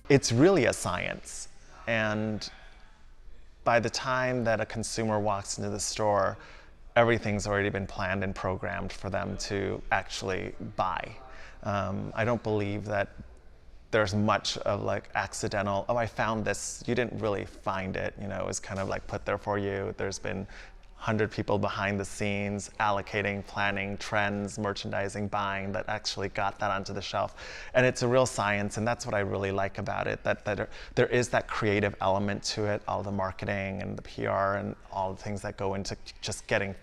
it's really a science. And by the time that a consumer walks into the store, everything's already been planned and programmed for them to actually buy. I don't believe that there's much of like accidental, oh, I found this, you didn't really find it, you know, it was kind of like put there for you. There's been 100 people behind the scenes allocating, planning, trends, merchandising, buying that actually got that onto the shelf. And it's a real science, and that's what I really like about it, that there is that creative element to it, all the marketing and the PR and all the things that go into just getting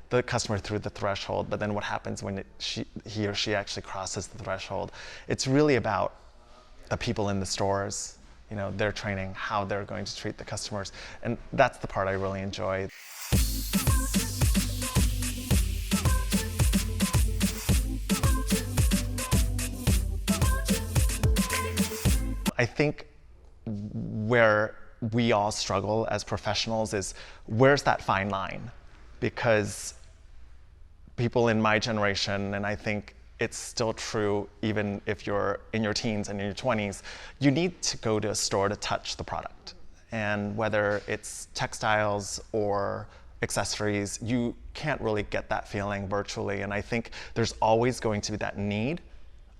the customer through the threshold. But then what happens when he or she actually crosses the threshold? It's really about the people in the stores, you know, their training, how they're going to treat the customers. And that's the part I really enjoy. I think where we all struggle as professionals is, where's that fine line? Because people in my generation, and I think it's still true even if you're in your teens and in your 20s, you need to go to a store to touch the product. And whether it's textiles or accessories, you can't really get that feeling virtually. And I think there's always going to be that need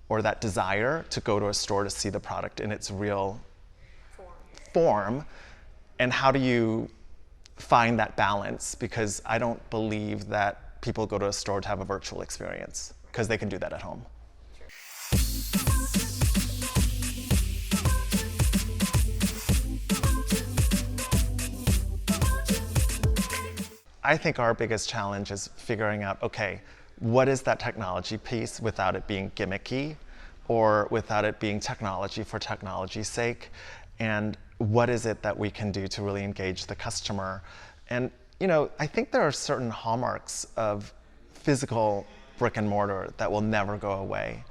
or that desire to go to a store to see the product in its real form. And how do you find that balance? Because I don't believe that people go to a store to have a virtual experience, because they can do that at home. I think our biggest challenge is figuring out, okay, what is that technology piece without it being gimmicky or without it being technology for technology's sake? And what is it that we can do to really engage the customer? And, you know, I think there are certain hallmarks of physical brick and mortar that will never go away.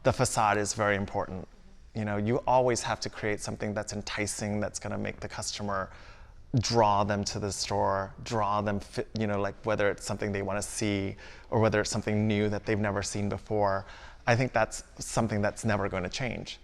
The facade is very important. You know, you always have to create something that's enticing, that's going to make the customer draw them to the store, draw them, you know, like whether it's something they want to see or whether it's something new that they've never seen before. I think that's something that's never going to change.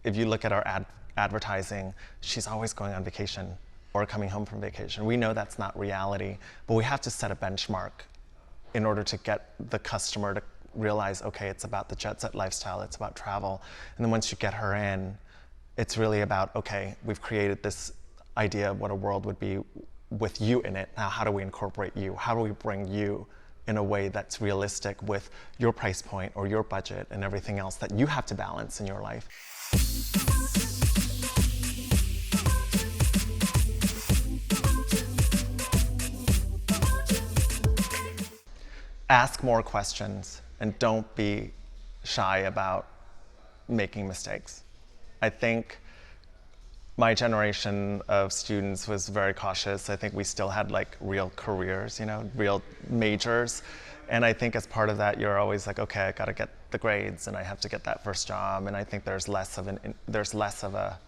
If you look at our advertising, she's always going on vacation or coming home from vacation. We know that's not reality, but we have to set a benchmark in order to get the customer to realize, okay, it's about the jet set lifestyle, it's about travel. And then once you get her in, it's really about, okay, we've created this idea of what a world would be with you in it. Now, how do we incorporate you? How do we bring you in a way that's realistic with your price point or your budget and everything else that you have to balance in your life? Ask more questions and don't be shy about making mistakes. I think my generation of students was very cautious. I think we still had like real careers, you know, real majors. And I think as part of that, you're always like, okay, I got to get the grades and I have to get that first job. And I think there's less of a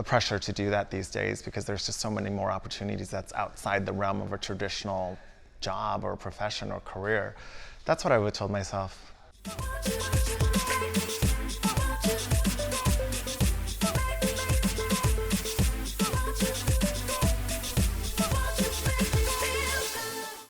pressure to do that these days because there's just so many more opportunities that's outside the realm of a traditional job or profession or career. That's what I would have told myself.